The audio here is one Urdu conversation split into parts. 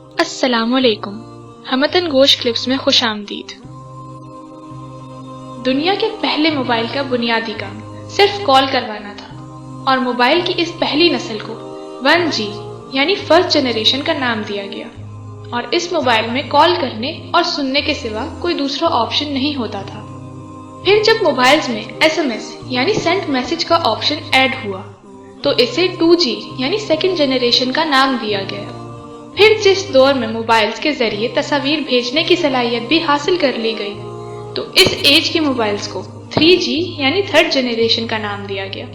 السلام علیکم، ہمتن گوش کلپس میں خوش آمدید۔ دنیا کے پہلے موبائل کا بنیادی کام صرف کال کروانا تھا، اور موبائل کی اس پہلی نسل کو 1G یعنی فرسٹ جنریشن کا نام دیا گیا، اور اس موبائل میں کال کرنے اور سننے کے سوا کوئی دوسرا آپشن نہیں ہوتا تھا۔ پھر جب موبائلز میں SMS یعنی سینڈ میسج کا آپشن ایڈ ہوا تو اسے 2G یعنی سیکنڈ جنریشن کا نام دیا گیا۔ پھر جس دور میں موبائلز کے ذریعے تصاویر بھیجنے کی صلاحیت بھی حاصل کر لی گئی تو اس ایج کے موبائلز کو 3G یعنی تھرڈ جنریشن کا نام دیا گیا،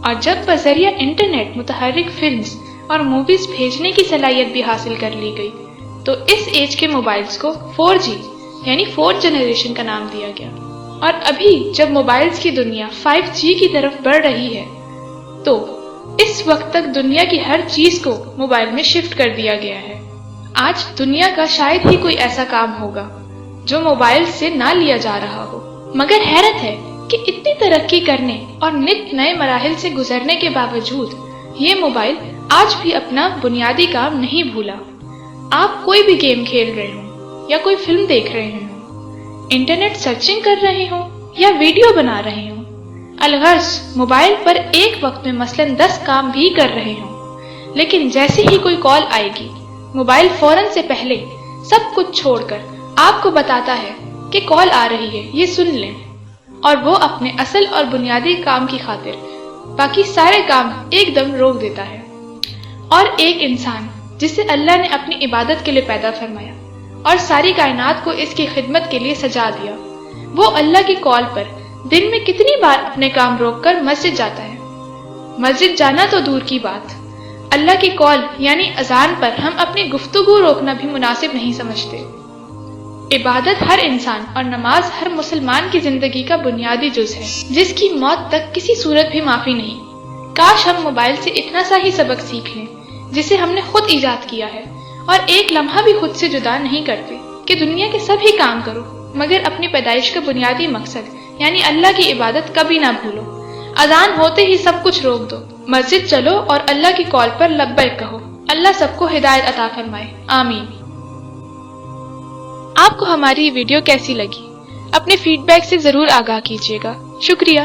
اور جب بذریعہ انٹرنیٹ متحرک فلمز اور موویز بھیجنے کی صلاحیت بھی حاصل کر لی گئی تو اس ایج کے موبائلز کو 4G یعنی فورتھ جنریشن کا نام دیا گیا۔ اور ابھی جب موبائلز کی دنیا 5G کی طرف بڑھ رہی ہے تو اس وقت تک دنیا کی ہر چیز کو موبائل میں شفٹ کر دیا گیا ہے۔ آج دنیا کا شاید ہی کوئی ایسا کام ہوگا جو موبائل سے نہ لیا جا رہا ہو، مگر حیرت ہے کہ اتنی ترقی کرنے اور نت نئے مراحل سے گزرنے کے باوجود یہ موبائل آج بھی اپنا بنیادی کام نہیں بھولا۔ آپ کوئی بھی گیم کھیل رہے ہوں یا کوئی فلم دیکھ رہے ہوں، انٹرنیٹ سرچنگ کر رہے ہوں یا ویڈیو بنا رہے ہوں، الغرض موبائل پر ایک وقت میں مثلاً 10 کام بھی کر رہے ہوں، لیکن جیسے ہی کوئی کال آئے گی موبائل فوراً سے پہلے سب کچھ چھوڑ کر آپ کو بتاتا ہے کہ کال آ رہی ہے، یہ سن لیں، اور وہ اپنے اصل اور بنیادی کام کی خاطر باقی سارے کام ایک دم روک دیتا ہے۔ اور ایک انسان جسے اللہ نے اپنی عبادت کے لیے پیدا فرمایا اور ساری کائنات کو اس کی خدمت کے لیے سجا دیا، وہ اللہ کی کال پر دن میں کتنی بار اپنے کام روک کر مسجد جاتا ہے؟ مسجد جانا تو دور کی بات، اللہ کی کال یعنی اذان پر ہم اپنی گفتگو روکنا بھی مناسب نہیں سمجھتے۔ عبادت ہر انسان اور نماز ہر مسلمان کی زندگی کا بنیادی جز ہے، جس کی موت تک کسی صورت بھی معافی نہیں۔ کاش ہم موبائل سے اتنا سا ہی سبق سیکھ لیں جسے ہم نے خود ایجاد کیا ہے، اور ایک لمحہ بھی خود سے جدا نہیں کرتے کہ دنیا کے سبھی کام کرو مگر اپنی پیدائش کا بنیادی مقصد یعنی اللہ کی عبادت کبھی نہ بھولو۔ اذان ہوتے ہی سب کچھ روک دو، مسجد چلو اور اللہ کی کال پر لبیک کہو۔ اللہ سب کو ہدایت عطا فرمائے، آمین۔ آپ کو ہماری ویڈیو کیسی لگی؟ اپنے فیڈ بیک سے ضرور آگاہ کیجیے گا۔ شکریہ۔